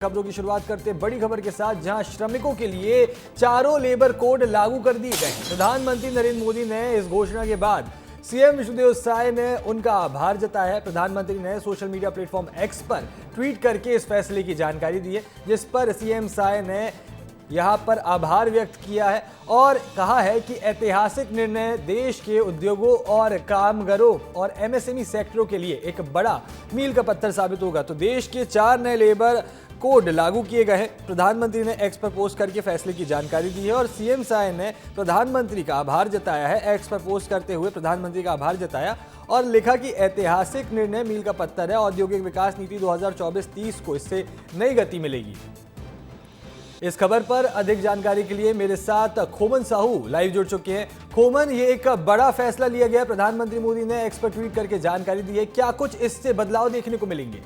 खबरों की शुरुआत करते बड़ी खबर के साथ, जहां श्रमिकों के लिए चारों लेबर कोड लागू कर दिए गए हैं। प्रधानमंत्री नरेंद्र मोदी ने इस घोषणा के बाद सीएम विष्णुदेव साय ने उनका आभार जताया है। प्रधानमंत्री ने सोशल मीडिया प्लेटफॉर्म एक्स पर ट्वीट करके इस फैसले की जानकारी दी है, जिस पर सीएम साय ने यहां पर आभार व्यक्त किया है और कहा है कि ऐतिहासिक निर्णय देश के उद्योगों और कामगारों और एमएसएमई सेक्टरों के लिए एक बड़ा मील का पत्थर साबित होगा। तो देश के 4 नए लेबर कोड लागू किए गए हैं। प्रधानमंत्री ने एक्स पर पोस्ट करके फैसले की जानकारी दी है और सीएम साय ने प्रधानमंत्री का आभार जताया है। एक्स पर पोस्ट करते हुए प्रधानमंत्री का आभार जताया और लिखा कि ऐतिहासिक निर्णय मील का पत्थर है। औद्योगिक विकास नीति 2024-30 को इससे नई गति मिलेगी। इस खबर पर अधिक जानकारी के लिए मेरे साथ खोमन साहू लाइव जुड़ चुके हैं। खोमन, ये एक बड़ा फैसला लिया गया, प्रधानमंत्री मोदी ने एक्स पर ट्वीट करके जानकारी दी है, क्या कुछ इससे बदलाव देखने को मिलेंगे?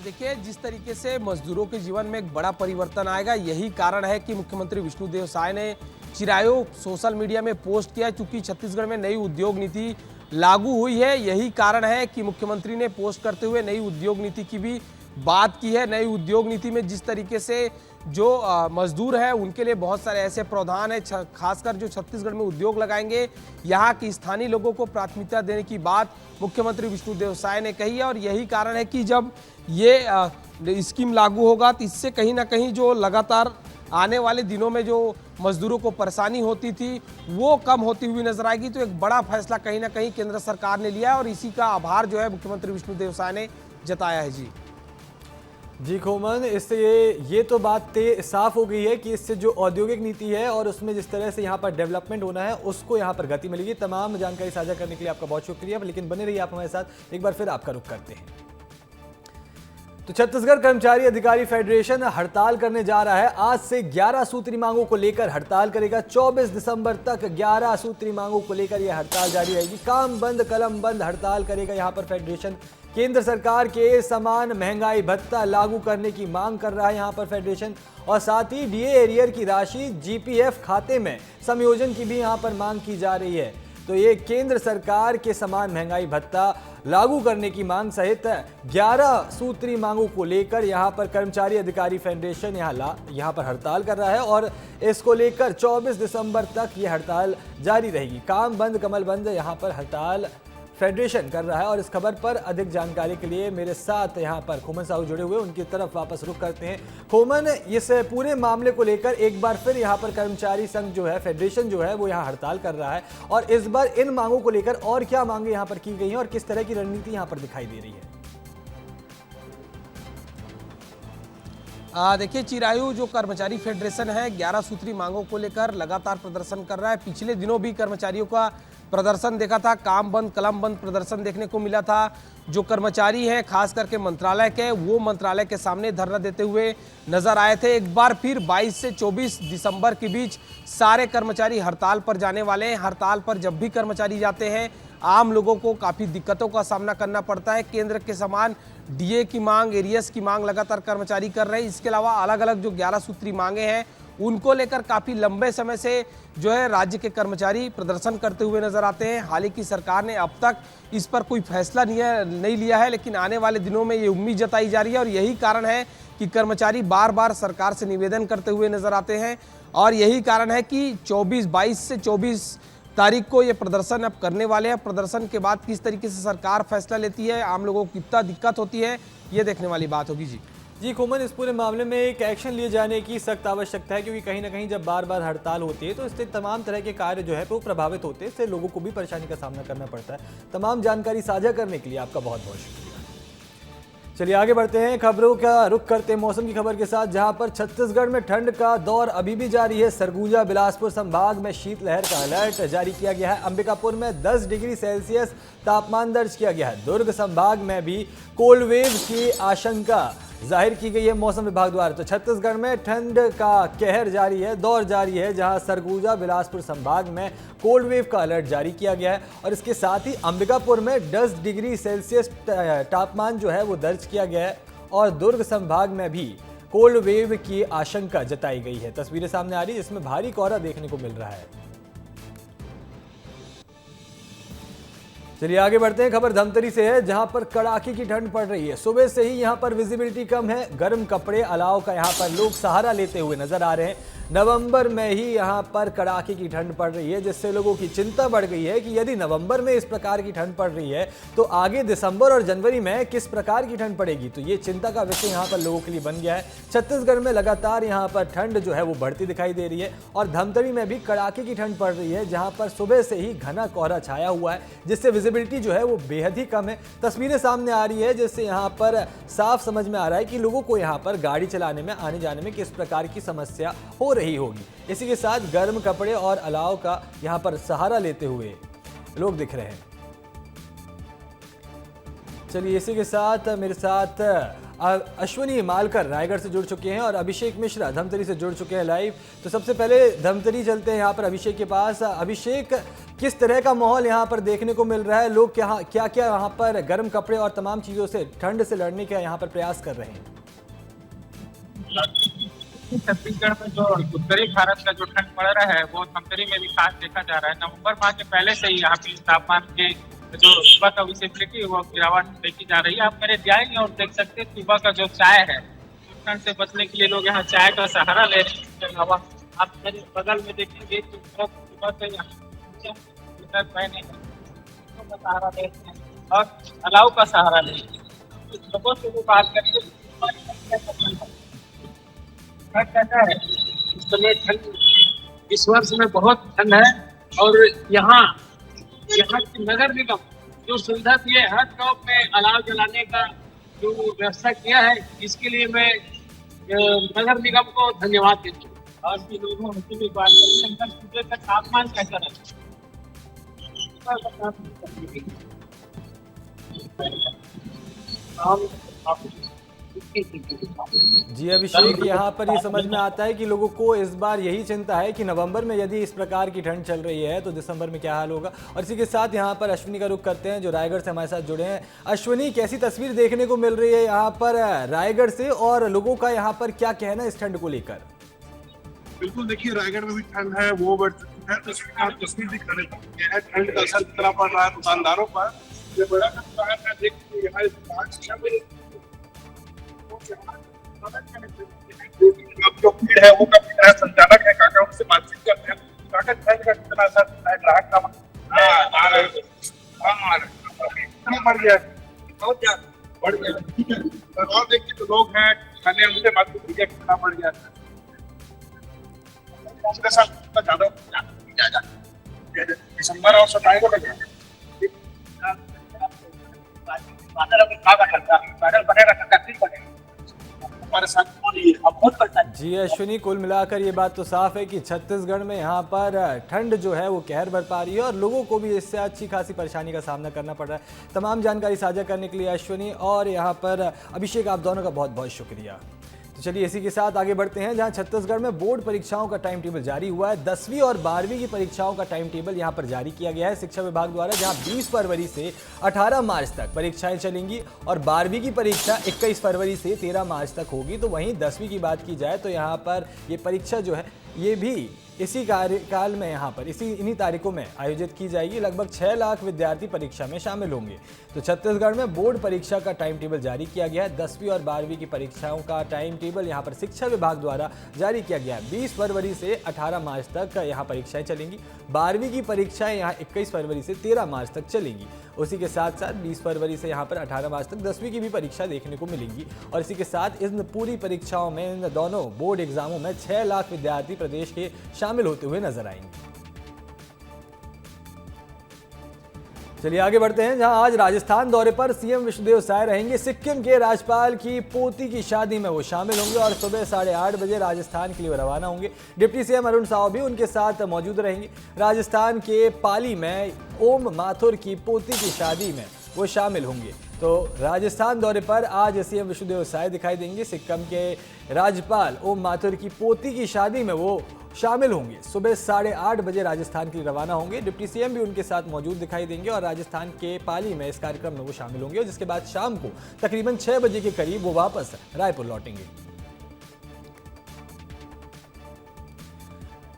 देखिए, जिस तरीके से मजदूरों के जीवन में एक बड़ा परिवर्तन आएगा, यही कारण है कि मुख्यमंत्री विष्णुदेव साय ने चिरायु सोशल मीडिया में पोस्ट किया। चूंकि छत्तीसगढ़ में नई उद्योग नीति लागू हुई है, यही कारण है कि मुख्यमंत्री ने पोस्ट करते हुए नई उद्योग नीति की भी बात की है। नई उद्योग नीति में जिस तरीके से जो मजदूर है उनके लिए बहुत सारे ऐसे प्रावधान है, खासकर जो छत्तीसगढ़ में उद्योग लगाएंगे, यहाँ की स्थानीय लोगों को प्राथमिकता देने की बात मुख्यमंत्री विष्णुदेव साय ने कही है। और यही कारण है कि जब ये स्कीम लागू होगा तो इससे कहीं ना कहीं जो लगातार आने वाले दिनों में जो मजदूरों को परेशानी होती थी वो कम होती हुई नजर आएगी। तो एक बड़ा फैसला कहीं ना कहीं केंद्र सरकार ने लिया है और इसी का आभार जो है मुख्यमंत्री विष्णुदेव साय ने जताया है। जी खोमन, इससे ये तो बात साफ हो गई है कि इससे जो औद्योगिक नीति है और उसमें जिस तरह से यहाँ पर डेवलपमेंट होना है उसको यहाँ पर गति मिलेगी। तमाम जानकारी साझा करने के लिए आपका बहुत शुक्रिया, लेकिन बने रहिए आप हमारे साथ। एक बार फिर आपका रुख करते हैं। तो छत्तीसगढ़ कर्मचारी अधिकारी फेडरेशन हड़ताल करने जा रहा है। आज से 11 सूत्री मांगों को लेकर हड़ताल करेगा। 24 दिसंबर तक 11 सूत्री मांगों को लेकर यह हड़ताल जारी रहेगी। काम बंद कलम बंद हड़ताल करेगा यहाँ पर फेडरेशन। केंद्र सरकार के समान महंगाई भत्ता लागू करने की मांग कर रहा है यहाँ पर फेडरेशन, और साथ ही डीए एरियर की राशि जीपीएफ खाते में समायोजन की भी यहाँ पर मांग की जा रही है। तो ये केंद्र सरकार के समान महंगाई भत्ता लागू करने की मांग सहित 11 सूत्री मांगों को लेकर यहाँ पर कर्मचारी अधिकारी फेडरेशन यहाँ पर हड़ताल कर रहा है और इसको लेकर 24 दिसंबर तक ये हड़ताल जारी रहेगी। काम बंद कमल बंद यहाँ पर हड़ताल फेडरेशन कर रहा है। और इस खबर पर अधिक जानकारी के लिए मेरे साथ यहाँ पर खोमन साहू जुड़े हुए, उनकी तरफ वापस रुख करते हैं। खोमन, इस पूरे मामले को लेकर एक बार फिर यहाँ पर कर्मचारी संघ जो है, फेडरेशन जो है, वो यहाँ हड़ताल कर रहा है और इस बार इन मांगों को लेकर और क्या मांगे यहाँ पर की गई हैं और किस तरह की रणनीति यहाँ पर दिखाई दे रही है? देखिए, चिरायु जो कर्मचारी फेडरेशन है 11 सूत्री मांगों को लेकर लगातार प्रदर्शन कर रहा है। पिछले दिनों भी कर्मचारियों का प्रदर्शन देखा था, काम बंद कलम बंद प्रदर्शन देखने को मिला था। जो कर्मचारी हैं खास करके मंत्रालय के, वो मंत्रालय के सामने धरना देते हुए नजर आए थे। एक बार फिर 22 से 24 दिसंबर के बीच सारे कर्मचारी हड़ताल पर जाने वाले हैं। हड़ताल पर जब भी कर्मचारी जाते हैं आम लोगों को काफ़ी दिक्कतों का सामना करना पड़ता है। केंद्र के समान डीए की मांग, एरियस की मांग लगातार कर्मचारी कर रहे हैं। इसके अलावा अलग अलग जो 11 सूत्री मांगे हैं उनको लेकर काफ़ी लंबे समय से जो है राज्य के कर्मचारी प्रदर्शन करते हुए नजर आते हैं। हालांकि सरकार ने अब तक इस पर कोई फैसला नहीं लिया है, लेकिन आने वाले दिनों में ये उम्मीद जताई जा रही है और यही कारण है कि कर्मचारी बार बार सरकार से निवेदन करते हुए नजर आते हैं। और यही कारण है कि 22 से 24 तारीख को ये प्रदर्शन अब करने वाले हैं। प्रदर्शन के बाद किस तरीके से सरकार फैसला लेती है, आम लोगों को कितना दिक्कत होती है, ये देखने वाली बात होगी। जी खोमन, इस पूरे मामले में एक एक्शन लिए जाने की सख्त आवश्यकता है, क्योंकि कहीं ना कहीं जब बार बार हड़ताल होती है तो इससे तमाम तरह के कार्य जो है वो प्रभावित होते हैं, इससे लोगों को भी परेशानी का सामना करना पड़ता है। तमाम जानकारी साझा करने के लिए आपका बहुत बहुत शुक्रिया। चलिए आगे बढ़ते हैं, खबरों का रुख करते हैं मौसम की खबर के साथ, जहां पर छत्तीसगढ़ में ठंड का दौर अभी भी जारी है। सरगुजा बिलासपुर संभाग में शीतलहर का अलर्ट जारी किया गया है। अंबिकापुर में 10 डिग्री सेल्सियस तापमान दर्ज किया गया है। दुर्ग संभाग में भी कोल्ड वेव की आशंका जाहिर की गई है मौसम विभाग द्वारा। तो छत्तीसगढ़ में ठंड का कहर जारी है, दौर जारी है, जहां सरगुजा बिलासपुर संभाग में कोल्ड वेव का अलर्ट जारी किया गया है और इसके साथ ही अंबिकापुर में 10 डिग्री सेल्सियस तापमान जो है वो दर्ज किया गया है और दुर्ग संभाग में भी कोल्ड वेव की आशंका जताई गई है। तस्वीरें सामने आ रही है जिसमें भारी कोहरा देखने को मिल रहा है। चलिए आगे बढ़ते हैं। खबर धमतरी से है, जहां पर कड़ाके की ठंड पड़ रही है। सुबह से ही यहां पर विजिबिलिटी कम है। गर्म कपड़े अलाव का यहां पर लोग सहारा लेते हुए नजर आ रहे हैं। नवंबर में ही यहां पर कड़ाके की ठंड पड़ रही है, जिससे लोगों की चिंता बढ़ गई है कि यदि नवंबर में इस प्रकार की ठंड पड़ रही है तो आगे दिसंबर और जनवरी में किस प्रकार की ठंड पड़ेगी। तो ये चिंता का विषय यहां पर लोगों के लिए बन गया है। छत्तीसगढ़ में लगातार यहां पर ठंड जो है वो बढ़ती दिखाई दे रही है और धमतरी में भी कड़ाके की ठंड पड़ रही है, जहां पर सुबह से ही घना कोहरा छाया हुआ है, जिससे विजिबिलिटी जो है वो बेहद ही कम है। तस्वीरें सामने आ रही है, जिससे यहाँ पर साफ समझ में आ रहा है कि लोगों को यहाँ पर गाड़ी चलाने में, आने जाने में किस प्रकार की समस्या हो रही होगी। इसी के साथ गर्म कपड़े और अलाव का यहाँ पर सहारा लेते हुए लोग दिख रहे हैं। चलिए इसी के साथ मेरे साथ अश्विनी मालकर रायगढ़ से जुड़ चुके हैं और अभिषेक मिश्रा धमतरी से जुड़ चुके हैं लाइव। तो सबसे पहले धमतरी चलते हैं यहाँ पर अभिषेक के पास। अभिषेक, किस तरह का माहौल यहाँ पर देखने को मिल रहा है? लोग क्या क्या यहाँ पर गर्म कपड़े और तमाम चीज़ों से, ठंड से लड़ने का यहाँ पर प्रयास कर रहे हैं? छत्तीसगढ़ में जो उत्तरी भारत का जो ठंड पड़ रहा है वो धमतरी में भी खास देखा जा रहा है। नवंबर माह के पहले से ही यहाँ पे तापमान के जो सुबह का विजिबिलिटी वो गिरावट देखी जा रही है। आप मेरे जाएंगे और देख सकते हैं सुबह का जो चाय है, ठंड से बचने के लिए लोग यहाँ चाय का सहारा ले रहे हैं। इसके अलावा आप मेरे बगल में देखेंगे कि सुबह से यहाँ सहारा ले रहे हैं और अलाव का सहारा ले रहे हैं। लोगों से वो बात करेंगे कैसा है इस समय ठंड, इस वर्ष में बहुत ठंड है। और यहाँ की नगर निगम जो सुविधा दिए, हर गांव में अलाव जलाने का जो व्यवस्था किया है, इसके लिए मैं नगर निगम को धन्यवाद देता हूँ। और भी लोगों से भी बात करें, सुबह का तापमान कैसा रहता है? जी अभिषेक, यहाँ पर ये समझ में आता है कि लोगों को इस बार यही चिंता है कि नवंबर में यदि इस प्रकार की ठंड चल रही है तो दिसंबर में क्या हाल होगा। और इसी के साथ यहाँ पर अश्विनी का रुख करते हैं जो रायगढ़ से हमारे साथ जुड़े हैं। अश्विनी, कैसी तस्वीर देखने को मिल रही है यहाँ पर रायगढ़ से, और लोगों का यहाँ पर क्या कहना है इस ठंड को लेकर? बिल्कुल, देखिए रायगढ़ में भी ठंड है, वो बढ़ चुकी है। तस्वीर दिखाने लगी है। ठंड का असर कितना पड़ रहा है दुकानदारों पर, ये बड़ा नुकसान है। देखिए यहाँ जो भीड़ है वो काफी है। संचालक है काका, उनसे बातचीत करते हैं। काका, ठंड का कितना असर है? ग्राहक का बढ़ गया, बहुत ज्यादा बढ़ गया। और देखिए तो लोग हैं खाने, उनसे बात कीजिए कितना बढ़ गया। पिछले साल ज्यादा दिसंबर और 27 को लगा जी अश्विनी, कुल मिलाकर ये बात तो साफ है कि छत्तीसगढ़ में यहाँ पर ठंड जो है वो कहर बरपा रही है और लोगों को भी इससे अच्छी खासी परेशानी का सामना करना पड़ रहा है। तमाम जानकारी साझा करने के लिए अश्विनी और यहाँ पर अभिषेक, आप दोनों का बहुत बहुत शुक्रिया। तो चलिए इसी के साथ आगे बढ़ते हैं, जहां छत्तीसगढ़ में बोर्ड परीक्षाओं का टाइम टेबल जारी हुआ है। 10वीं और 12वीं की परीक्षाओं का टाइम टेबल यहां पर जारी किया गया है शिक्षा विभाग द्वारा, जहां 20 फरवरी से 18 मार्च तक परीक्षाएं चलेंगी और 12वीं की परीक्षा 21 फरवरी से 13 मार्च तक होगी। तो वहीं 10वीं की बात की जाए तो यहाँ पर ये परीक्षा जो है ये भी इसी कार्यकाल में यहाँ पर इन्हीं तारीखों में आयोजित की जाएगी। लगभग 6 लाख विद्यार्थी परीक्षा में शामिल होंगे। तो छत्तीसगढ़ में बोर्ड परीक्षा का टाइम टेबल जारी किया गया है। 10वीं और 12वीं की परीक्षाओं का टाइम टेबल यहाँ पर शिक्षा विभाग द्वारा जारी किया गया है। 20 फरवरी से 18 मार्च तक यहाँ परीक्षाएं चलेंगी। 12वीं की परीक्षाएं यहाँ 21 फरवरी से 13 मार्च तक चलेंगी। उसी के साथ साथ 20 फरवरी से यहाँ पर 18 मार्च तक 10वीं की भी परीक्षा देखने को मिलेंगी। और इसी के साथ इन पूरी परीक्षाओं में, इन दोनों बोर्ड एग्जामों में 6 लाख विद्यार्थी प्रदेश के शामिल होते हुए नजर आएंगे। चलिए आगे बढ़ते हैं, जहां आज राजस्थान दौरे पर सीएम विष्णुदेव साय रहेंगे। सिक्किम के राज्यपाल की पोती की शादी में वो शामिल होंगे और सुबह 8:30 बजे राजस्थान के लिए रवाना होंगे। डिप्टी सीएम अरुण साव भी उनके साथ मौजूद रहेंगे। राजस्थान के पाली में ओम माथुर की पोती की शादी में वो शामिल होंगे। तो राजस्थान दौरे पर आज सीएम विष्णुदेव साय दिखाई देंगे। सिक्किम के राज्यपाल ओम माथुर की पोती की शादी में वो शामिल होंगे। सुबह 8:30 बजे राजस्थान के लिए रवाना होंगे। डिप्टी सीएम भी उनके साथ मौजूद दिखाई देंगे और राजस्थान के पाली में इस कार्यक्रम में वो शामिल होंगे, और जिसके बाद शाम को तकरीबन 6 बजे के करीब वो वापस रायपुर लौटेंगे।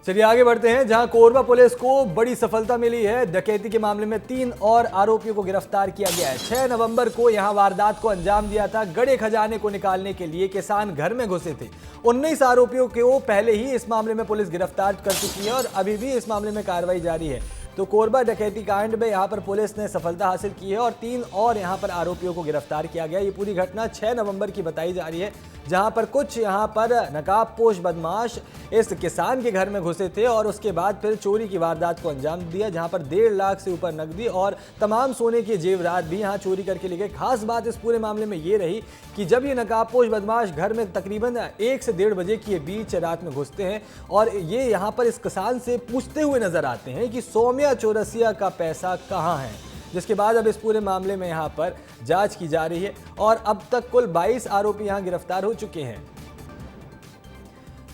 चलिए आगे बढ़ते हैं, जहां कोरबा पुलिस को बड़ी सफलता मिली है। डकैती के मामले में 3 और आरोपियों को गिरफ्तार किया गया है। 6 नवंबर को यहां वारदात को अंजाम दिया था। गड़े खजाने को निकालने के लिए किसान घर में घुसे थे। 19 आरोपियों को पहले ही इस मामले में पुलिस गिरफ्तार कर चुकी है और अभी भी इस मामले में कार्रवाई जारी है। तो कोरबा डकैती कांड में यहां पर पुलिस ने सफलता हासिल की है और 3 और यहां पर आरोपियों को गिरफ्तार किया गया। ये पूरी घटना 6 नवंबर की बताई जा रही है, जहां पर कुछ यहां पर नकाबपोश बदमाश इस किसान के घर में घुसे थे और उसके बाद फिर चोरी की वारदात को अंजाम दिया, जहां पर 1.5 लाख से ऊपर नकदी और तमाम सोने के जेवरात भी यहां चोरी करके ले गए। खास बात इस पूरे मामले में ये रही कि जब ये नकाबपोश बदमाश घर में तकरीबन 1 से 1.5 बजे के बीच रात में घुसते हैं और ये यहाँ पर इस किसान से पूछते हुए नजर आते हैं कि सौम्या चौरसिया का पैसा कहाँ है, जिसके बाद अब इस पूरे मामले में यहाँ पर जांच की जा रही है और अब तक कुल 22 आरोपी यहाँ गिरफ्तार हो चुके हैं।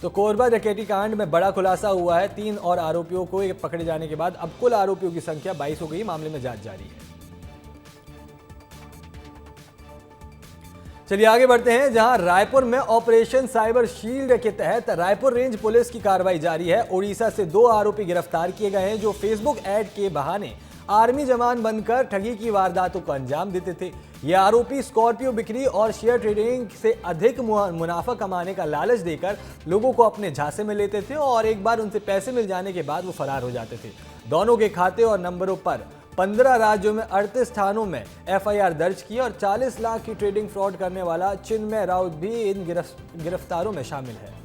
तो कोरबा डकैती कांड में बड़ा खुलासा हुआ है। 3 और आरोपियों को पकड़े जाने के बाद अब कुल आरोपियों की संख्या 22 हो गई। मामले में जांच जारी है। चलिए आगे बढ़ते हैं, जहां रायपुर में ऑपरेशन साइबर शील्ड के तहत रायपुर रेंज पुलिस की कार्रवाई जारी है। ओडिशा से 2 आरोपी गिरफ्तार किए गए हैं जो फेसबुक ऐड के बहाने आर्मी जवान बनकर ठगी की वारदातों को अंजाम देते थे। ये आरोपी स्कॉर्पियो बिक्री और शेयर ट्रेडिंग से अधिक मुनाफा कमाने का लालच देकर लोगों को अपने झांसे में लेते थे और एक बार उनसे पैसे मिल जाने के बाद वो फरार हो जाते थे। दोनों के खाते और नंबरों पर 15 राज्यों में 38 थानों में FIR दर्ज की और 40 लाख की ट्रेडिंग फ्रॉड करने वाला चिन्मय राउत भी इन गिरफ्तारों में शामिल है।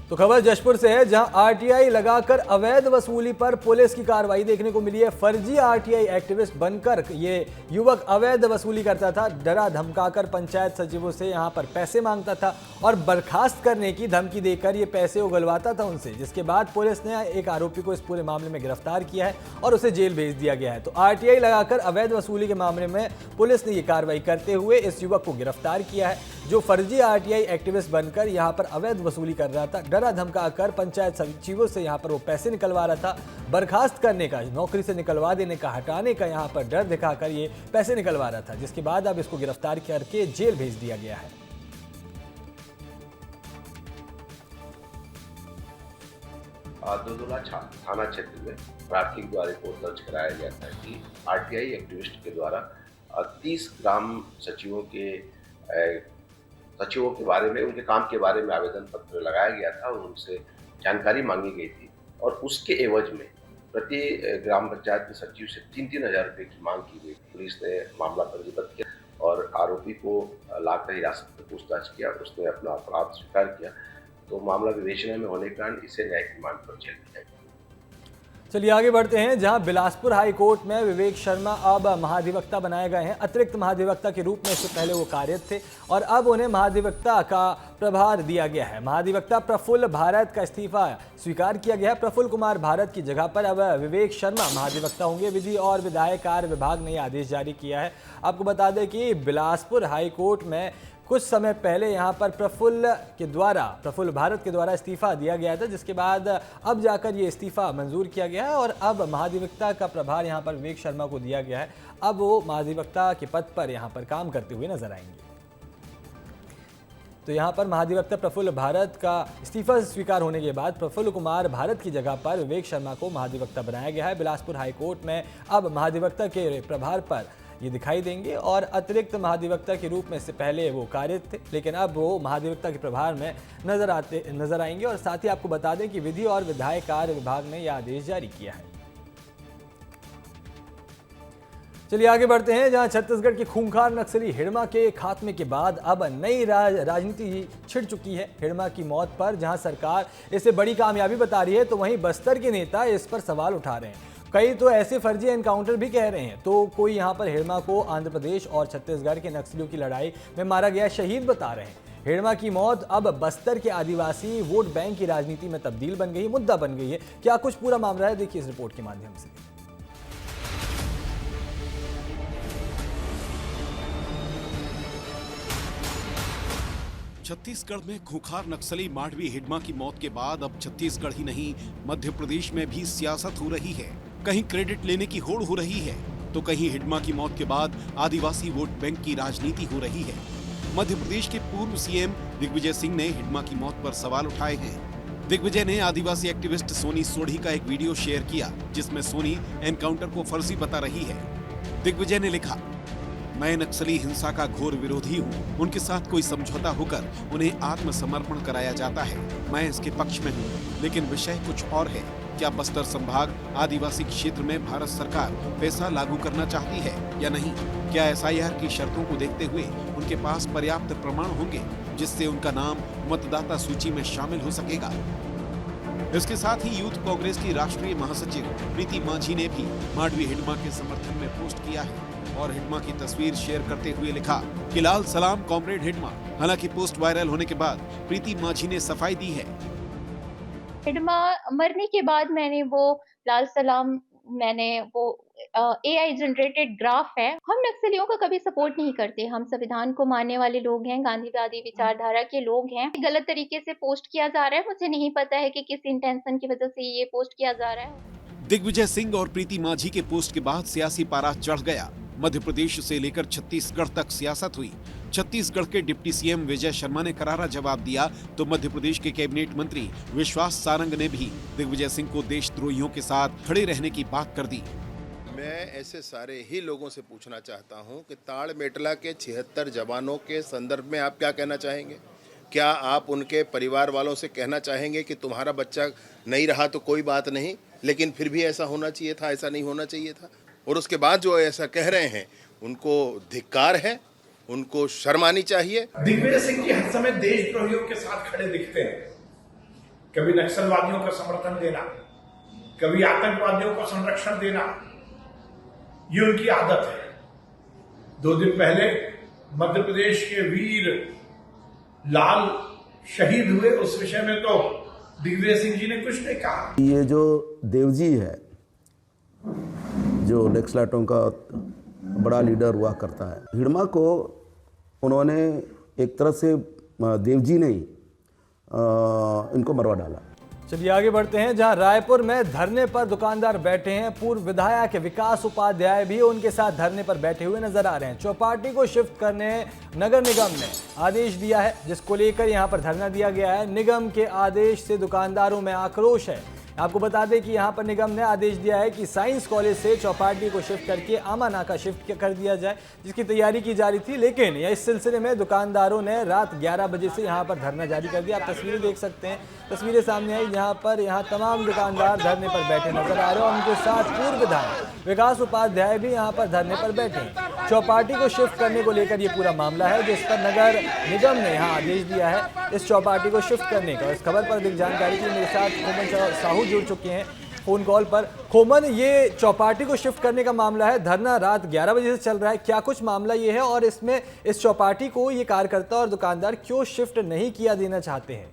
तो खबर जशपुर से है, जहां RTI लगाकर अवैध वसूली पर पुलिस की कार्रवाई देखने को मिली है। फर्जी RTI एक्टिविस्ट बनकर ये युवक अवैध वसूली करता था। डरा धमकाकर पंचायत सचिवों से यहां पर पैसे मांगता था और बर्खास्त करने की धमकी देकर ये पैसे उगलवाता था उनसे, जिसके बाद पुलिस ने एक आरोपी को इस पूरे मामले में गिरफ्तार किया है और उसे जेल भेज दिया गया है। तो RTI लगाकर अवैध वसूली के मामले में पुलिस ने ये कार्रवाई करते हुए इस युवक को गिरफ्तार किया है, जो फर्जी RTI एक्टिविस्ट बनकर यहाँ पर अवैध वसूली कर रहा था। डरा धमकाकर पंचायत सचिवों से यहाँ पर वो पैसे निकलवा रहा था। बर्खास्त करने का, नौकरी से निकलवा देने का, हटाने का यहाँ पर डर दिखाकर ये पैसे निकलवा रहा था, जिसके बाद अब इसको गिरफ्तार करके जेल भेज दिया गया है। दोदोला थाना क्षेत्र में प्राथमिक द्वारा रिपोर्ट दर्ज कराया गया था कि RTI एक्टिविस्ट के द्वारा 30 ग्राम सचिवों के बारे में, उनके काम के बारे में आवेदन पत्र लगाया गया था और उनसे जानकारी मांगी गई थी और उसके एवज में प्रति ग्राम पंचायत के सचिव से 3-3 हज़ार रुपये की मांग की गई। पुलिस ने मामला पंजीबद्ध किया और आरोपी को लाकर हिरासत में पूछताछ किया। उसने अपना अपराध स्वीकार किया, तो मामला विवेचना में होने के कारण इसे न्यायिक रिमांड पर जेल भेजा गया। चलिए आगे बढ़ते हैं, जहां बिलासपुर हाई कोर्ट में विवेक शर्मा अब महाधिवक्ता बनाए गए हैं। अतिरिक्त महाधिवक्ता के रूप में इससे पहले वो कार्यरत थे और अब उन्हें महाधिवक्ता का प्रभार दिया गया है। महाधिवक्ता प्रफुल्ल भारत का इस्तीफा स्वीकार किया गया है। प्रफुल्ल कुमार भारत की जगह पर अब विवेक शर्मा महाधिवक्ता होंगे। विधि और विधायी कार्य विभाग ने यह आदेश जारी किया है। आपको बता दें कि बिलासपुर हाई कोर्ट में कुछ समय पहले यहाँ पर प्रफुल्ल भारत के द्वारा इस्तीफा दिया गया था, जिसके बाद अब जाकर ये इस्तीफा मंजूर किया गया है और अब महाधिवक्ता का प्रभार यहाँ पर विवेक शर्मा को दिया गया है। अब वो महाधिवक्ता के पद पर यहाँ पर काम करते हुए नजर आएंगे। तो यहाँ पर महाधिवक्ता प्रफुल्ल भारत का इस्तीफा स्वीकार होने के बाद प्रफुल्ल कुमार भारत की जगह पर विवेक शर्मा को महाधिवक्ता बनाया गया है। बिलासपुर हाईकोर्ट में अब महाधिवक्ता के प्रभार पर ये दिखाई देंगे और अतिरिक्त महाधिवक्ता के रूप में इससे पहले वो कार्यरत थे, लेकिन अब वो महाधिवक्ता के प्रभार में नजर आएंगे। और साथ ही आपको बता दें कि विधि और विधायी कार्य विभाग ने यह आदेश जारी किया है। चलिए आगे बढ़ते हैं, जहां छत्तीसगढ़ की खूंखार नक्सली हिड़मा के खात्मे के बाद अब नई राजनीति छिड़ चुकी है। हिड़मा की मौत पर जहां सरकार इसे बड़ी कामयाबी बता रही है, तो वहीं बस्तर के नेता इस पर सवाल उठा रहे हैं। कई तो ऐसे फर्जी एनकाउंटर भी कह रहे हैं। तो कोई यहाँ पर हिड़मा को आंध्र प्रदेश और छत्तीसगढ़ के नक्सलियों की लड़ाई में मारा गया शहीद बता रहे हैं। हिड़मा की मौत अब बस्तर के आदिवासी वोट बैंक की राजनीति में तब्दील बन गई, मुद्दा बन गई है। क्या कुछ पूरा मामला है, देखिए इस रिपोर्ट के माध्यम से। छत्तीसगढ़ में खूंखार नक्सली माडवी हिडमा की मौत के बाद अब छत्तीसगढ़ ही नहीं, मध्य प्रदेश में भी सियासत हो रही है। कहीं क्रेडिट लेने की होड़ हो रही है, तो कहीं हिडमा की मौत के बाद आदिवासी वोट बैंक की राजनीति हो रही है। मध्य प्रदेश के पूर्व CM दिग्विजय सिंह ने हिडमा की मौत पर सवाल उठाए हैं। दिग्विजय ने आदिवासी एक्टिविस्ट सोनी सोढ़ी का एक वीडियो शेयर किया, जिसमें सोनी एनकाउंटर को फर्जी बता रही है। दिग्विजय ने लिखा, मैं नक्सली हिंसा का घोर विरोधी हूँ। उनके साथ कोई समझौता होकर उन्हें आत्मसमर्पण कराया जाता है। मैं इसके पक्ष में हूँ, लेकिन विषय कुछ और है। क्या बस्तर संभाग आदिवासी क्षेत्र में भारत सरकार पैसा लागू करना चाहती है या नहीं? क्या SIR की शर्तों को देखते हुए उनके पास पर्याप्त प्रमाण होंगे जिससे उनका नाम मतदाता सूची में शामिल हो सकेगा? इसके साथ ही यूथ कांग्रेस की राष्ट्रीय महासचिव प्रीति माझी ने भी माडवी हिडमा के समर्थन में पोस्ट किया है और हिडमा की तस्वीर शेयर करते हुए लिखा कि लाल सलाम कॉमरेड हिडमा। हालांकि पोस्ट वायरल होने के बाद प्रीति माझी ने सफाई दी है। हिडमा मरने के बाद मैंने वो लाल सलाम, मैंने वो AI जनरेटेड ग्राफ है। हम नक्सलियों का कभी सपोर्ट नहीं करते। हम संविधान को मानने वाले लोग हैं, गांधीवादी विचारधारा के लोग हैं। गलत तरीके से पोस्ट किया जा रहा है। मुझे नहीं पता है कि किस इंटेंशन की वजह से ये पोस्ट किया जा रहा है। दिग्विजय सिंह और प्रीति माझी के पोस्ट के बाद सियासी पारा चढ़ गया। मध्य प्रदेश से लेकर छत्तीसगढ़ तक सियासत हुई। छत्तीसगढ़ के डिप्टी CM विजय शर्मा ने करारा जवाब दिया तो मध्य प्रदेश के कैबिनेट मंत्री विश्वास सारंग ने भी दिग्विजय सिंह को देशद्रोहियों के साथ खड़े रहने की बात कर दी। मैं ऐसे सारे ही लोगों से पूछना चाहता हूं कि ताड़मेटला के 76 जवानों के संदर्भ में आप क्या कहना चाहेंगे? क्या आप उनके परिवार वालों से कहना चाहेंगे कि तुम्हारा बच्चा नहीं रहा तो कोई बात नहीं, लेकिन फिर भी ऐसा होना चाहिए था, ऐसा नहीं होना चाहिए था? और उसके बाद जो ऐसा कह रहे हैं उनको धिक्कार है, उनको शर्म आनी चाहिए। दिग्विजय सिंह जी हर समय देशद्रोहियों के साथ खड़े दिखते हैं। कभी नक्सलवादियों का समर्थन देना, कभी आतंकवादियों को संरक्षण देना, ये उनकी आदत है। 2 दिन पहले मध्य प्रदेश के वीर लाल शहीद हुए, उस विषय में तो दिग्विजय सिंह जी ने कुछ नहीं कहा। ये जो देवजी है, जो नक्सलाइटों का बड़ा लीडर हुआ करता है, हिडमा को उन्होंने एक तरह से देवजी ने इनको मरवा डाला। चलिए आगे बढ़ते हैं, जहां रायपुर में धरने पर दुकानदार बैठे हैं। पूर्व विधायक विकास उपाध्याय भी उनके साथ धरने पर बैठे हुए नजर आ रहे हैं। चौपाटी को शिफ्ट करने नगर निगम ने आदेश दिया है, जिसको लेकर यहां पर धरना दिया गया है। निगम के आदेश से दुकानदारों में आक्रोश है। आपको बता दें कि यहां पर निगम ने आदेश दिया है कि साइंस कॉलेज से चौपाटी को शिफ्ट करके आमा नाका शिफ्ट कर दिया जाए, जिसकी तैयारी की जा रही थी। लेकिन इस सिलसिले में दुकानदारों ने रात 11 बजे से यहां पर धरना जारी कर दिया। आप तस्वीरें देख सकते हैं, तस्वीरें सामने आई यहाँ तमाम दुकानदार धरने पर बैठे नजर आ रहे हैं और उनके साथ पूर्व विधायक विकास उपाध्याय भी यहाँ पर धरने पर बैठे हैं। चौपाटी को शिफ्ट करने को लेकर ये पूरा मामला है, जिस पर नगर निगम ने यहाँ आदेश दिया है इस चौपाटी को शिफ्ट करने का। इस खबर पर अधिक जानकारी के लिए मेरे साथ खोमन साहू जुड़ चुके हैं फोन कॉल पर। खोमन, ये चौपाटी को शिफ्ट करने का मामला है, धरना रात 11 बजे से चल रहा है, क्या कुछ मामला ये है और इसमें इस चौपाटी को ये कार्यकर्ता और दुकानदार क्यों शिफ्ट नहीं किया देना चाहते हैं?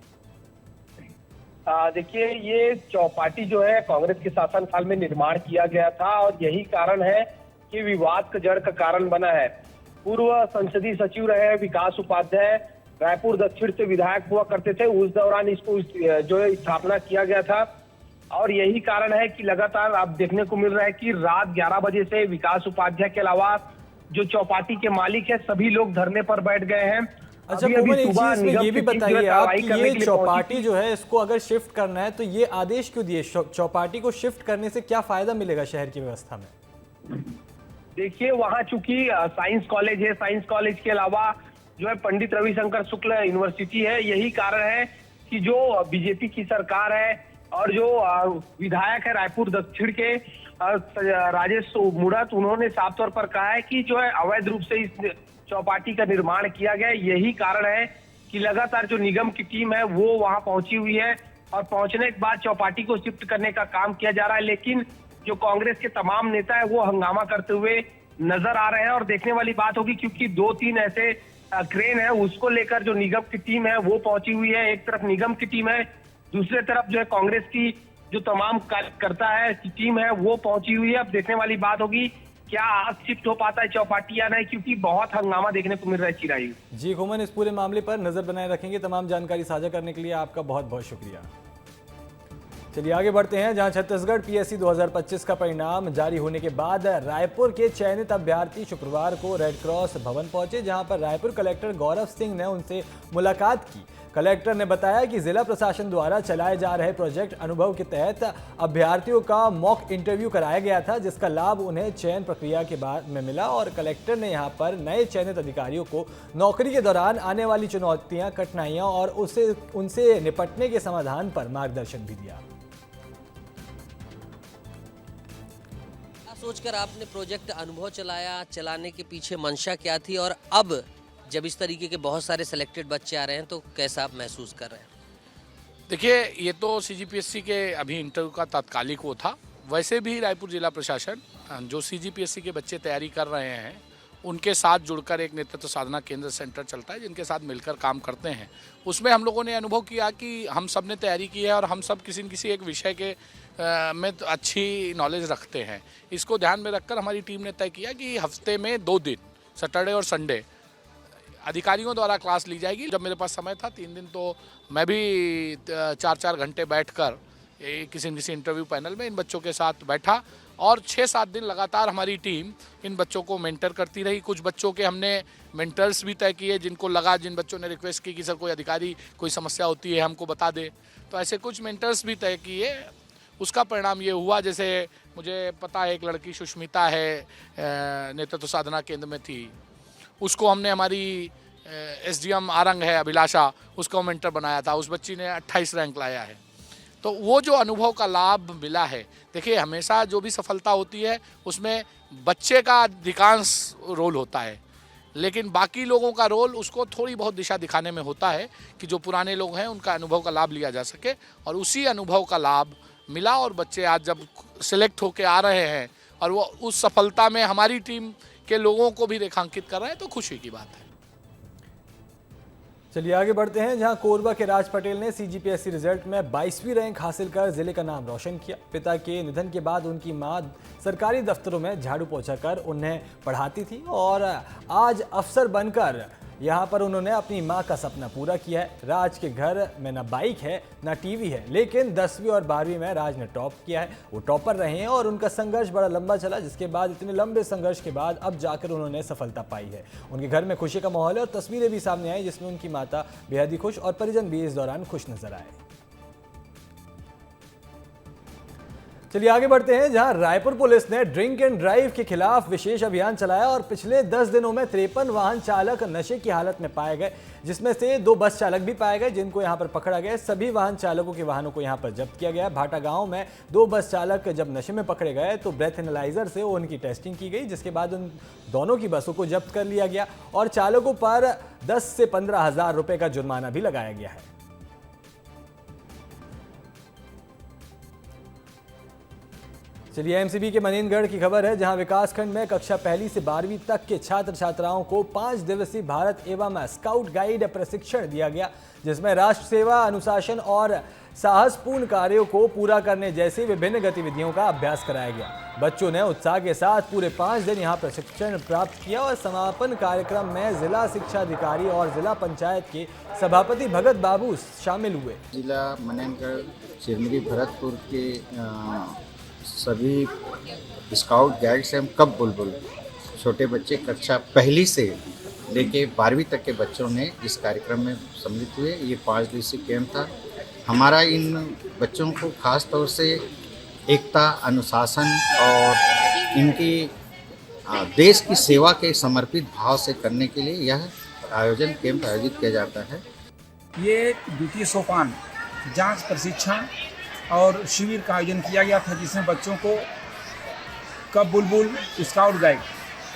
देखिए, ये चौपाटी जो है कांग्रेस के शासनकाल में निर्माण किया गया था और यही कारण है कि विवाद का जड़ का कारण बना है। पूर्व संसदीय सचिव रहे विकास उपाध्याय रायपुर दक्षिण से विधायक हुआ करते थे, उस दौरान इसको जो है स्थापना किया गया था और यही कारण है कि लगातार आप देखने को मिल रहा है कि रात 11 बजे से विकास उपाध्याय के अलावा जो चौपाटी के मालिक है सभी लोग धरने पर बैठ गए हैं। अच्छा खोमन, एक चीज इसमें ये भी बताइए आप कि ये चौपाटी जो है इसको अगर शिफ्ट करना है तो ये आदेश क्यों दिए? चौपाटी को शिफ्ट करने से क्या फायदा मिलेगा शहर की व्यवस्था में? देखिए, वहाँ चूंकि साइंस कॉलेज है, साइंस कॉलेज के अलावा जो है पंडित रविशंकर शुक्ल यूनिवर्सिटी है। यही कारण है कि जो बीजेपी की सरकार है और जो विधायक है रायपुर दक्षिण के राजेश मुड़त, उन्होंने साफ तौर पर कहा है कि जो है अवैध रूप से इस चौपाटी का निर्माण किया गया। यही कारण है कि लगातार जो निगम की टीम है वो वहां पहुंची हुई है और पहुंचने के बाद चौपाटी को शिफ्ट करने का काम किया जा रहा है। लेकिन जो कांग्रेस के तमाम नेता है वो हंगामा करते हुए नजर आ रहे हैं और देखने वाली बात होगी, क्योंकि 2-3 ऐसे क्रेन है उसको लेकर जो निगम की टीम है वो पहुंची हुई है। एक तरफ निगम की टीम है, दूसरे तरफ जो है कांग्रेस की जो तमाम कार्यकर्ता है टीम है वो पहुंची हुई है। अब देखने वाली बात होगी क्या आज शिफ्ट हो पाता है चौपाटी या नहीं, क्योंकि बहुत हंगामा देखने को मिल रहा है। चिरायु जी खोमन, इस पूरे मामले पर नजर बनाए रखेंगे। तमाम जानकारी साझा करने के लिए आपका बहुत बहुत शुक्रिया। चलिए आगे बढ़ते हैं, जहां छत्तीसगढ़ पीएससी 2025 का परिणाम जारी होने के बाद रायपुर के चयनित अभ्यर्थी शुक्रवार को रेड क्रॉस भवन पहुंचे, जहां पर रायपुर कलेक्टर गौरव सिंह ने उनसे मुलाकात की। कलेक्टर ने बताया कि जिला प्रशासन द्वारा चलाए जा रहे प्रोजेक्ट अनुभव के तहत अभ्यर्थियों का मॉक इंटरव्यू कराया गया था, जिसका लाभ उन्हें चयन प्रक्रिया के बाद में मिला। और कलेक्टर ने यहां पर नए चयनित अधिकारियों को नौकरी के दौरान आने वाली चुनौतियां, कठिनाइयां और उनसे निपटने के समाधान पर मार्गदर्शन भी दिया। सोचकर आपने प्रोजेक्ट अनुभव चलाने के पीछे मंशा क्या थी, और अब जब इस तरीके के बहुत सारे सिलेक्टेड बच्चे आ रहे हैं तो कैसा आप महसूस कर रहे हैं? देखिए, ये तो सीजीपीएससी के अभी इंटरव्यू का तात्कालिक वो था। वैसे भी रायपुर जिला प्रशासन जो सीजीपीएससी के बच्चे तैयारी कर रहे हैं उनके साथ जुड़कर एक नेतृत्व साधना केंद्र सेंटर चलता है, जिनके साथ मिलकर काम करते हैं। उसमें हम लोगों ने अनुभव किया कि हम सब ने तैयारी की है और हम सब किसी न किसी एक विषय के में तो अच्छी नॉलेज रखते हैं। इसको ध्यान में रखकर हमारी टीम ने तय किया कि हफ्ते में 2 दिन, सैटरडे और संडे, अधिकारियों द्वारा क्लास ली जाएगी। जब मेरे पास समय था 3 दिन, तो मैं भी 4-4 घंटे बैठकर किसी न किसी इंटरव्यू पैनल में इन बच्चों के साथ बैठा और 6-7 दिन लगातार हमारी टीम इन बच्चों को मेंटर करती रही। कुछ बच्चों के हमने मेंटर्स भी तय किए, जिनको लगा, जिन बच्चों ने रिक्वेस्ट की कि सर कोई अधिकारी कोई समस्या होती है हमको बता दे, तो ऐसे कुछ मेंटर्स भी तय किए। उसका परिणाम ये हुआ, जैसे मुझे पता है एक लड़की सुष्मिता है, नेतृत्व साधना केंद्र में थी, उसको हमने हमारी एसडीएम आरंग है अभिलाषा, उसको मेंटर बनाया था। उस बच्ची ने 28 रैंक लाया है। तो वो जो अनुभव का लाभ मिला है, देखिए हमेशा जो भी सफलता होती है उसमें बच्चे का अधिकांश रोल होता है, लेकिन बाकी लोगों का रोल उसको थोड़ी बहुत दिशा दिखाने में होता है कि जो पुराने लोग हैं उनका अनुभव का लाभ लिया जा सके। और उसी अनुभव का लाभ मिला और बच्चे आज जब सिलेक्ट होके आ रहे हैं और वो उस सफलता में हमारी टीम के लोगों को भी रेखांकित कर रहे हैं, तो खुशी की बात है। चलिए आगे बढ़ते हैं, जहां कोरबा के राज पटेल ने सीजीपीएससी रिजल्ट में 22वीं रैंक हासिल कर जिले का नाम रोशन किया। पिता के निधन के बाद उनकी मां सरकारी दफ्तरों में झाड़ू पोंछा कर उन्हें पढ़ाती थी और आज अफसर बनकर यहां पर उन्होंने अपनी मां का सपना पूरा किया है। राज के घर में ना बाइक है ना टीवी है, लेकिन 10वीं और 12वीं में राज ने टॉप किया है। वो टॉपर रहे हैं और उनका संघर्ष बड़ा लंबा चला, जिसके बाद इतने लंबे संघर्ष के बाद अब जाकर उन्होंने सफलता पाई है। उनके घर में खुशी का माहौल है और तस्वीरें भी सामने आई, जिसमें उनकी माता बेहद ही खुश और परिजन भी इस दौरान खुश नजर आए। चलिए आगे बढ़ते हैं, जहां रायपुर पुलिस ने ड्रिंक एंड ड्राइव के खिलाफ विशेष अभियान चलाया और पिछले 10 दिनों में 53 वाहन चालक नशे की हालत में पाए गए, जिसमें से 2 बस चालक भी पाए गए, जिनको यहां पर पकड़ा गया। सभी वाहन चालकों के वाहनों को यहां पर जब्त किया गया। भाटा गांव में 2 बस चालक जब नशे में पकड़े गए तो ब्रेथ एनालाइजर से उनकी टेस्टिंग की गई, जिसके बाद उन दोनों की बसों को जब्त कर लिया गया और चालकों पर 10 से 15 हजार रुपए का जुर्माना भी लगाया गया है। चलिए एमसीबी के मनेनगढ़ की खबर है, जहां विकासखंड में कक्षा 1 से 12वीं तक के छात्र छात्राओं को 5 दिवसीय भारत एवं स्काउट गाइड प्रशिक्षण दिया गया, जिसमें राष्ट्र सेवा, अनुशासन और साहसपूर्ण कार्यों को पूरा करने जैसी विभिन्न गतिविधियों का अभ्यास कराया गया। बच्चों ने उत्साह के साथ पूरे 5 दिन यहां प्रशिक्षण प्राप्त किया और समापन कार्यक्रम में जिला शिक्षा अधिकारी और जिला पंचायत के सभापति भगत बाबू शामिल हुए। जिला मनेनगढ़ चिरमिरी भरतपुर के सभी स्काउट गाइड्स एवं कब बुलबुल छोटे बच्चे कक्षा 1 से लेके 12वीं तक के बच्चों ने इस कार्यक्रम में सम्मिलित हुए। ये 5 दिवसीय कैंप था। हमारा इन बच्चों को खास तौर से एकता, अनुशासन और इनकी देश की सेवा के समर्पित भाव से करने के लिए यह कैंप आयोजित किया जाता है। ये द्वितीय सोपान जांच, प्रशिक्षण और शिविर का आयोजन किया गया था, जिसमें बच्चों को कब बुलबुल, स्काउट गाइड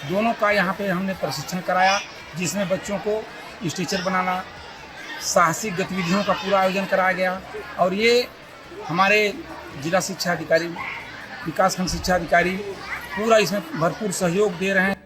दोनों का यहाँ पे हमने प्रशिक्षण कराया, जिसमें बच्चों को स्ट्रेचर बनाना, साहसिक गतिविधियों का पूरा आयोजन कराया गया। और ये हमारे जिला शिक्षा अधिकारी, विकासखंड शिक्षा अधिकारी पूरा इसमें भरपूर सहयोग दे रहे हैं।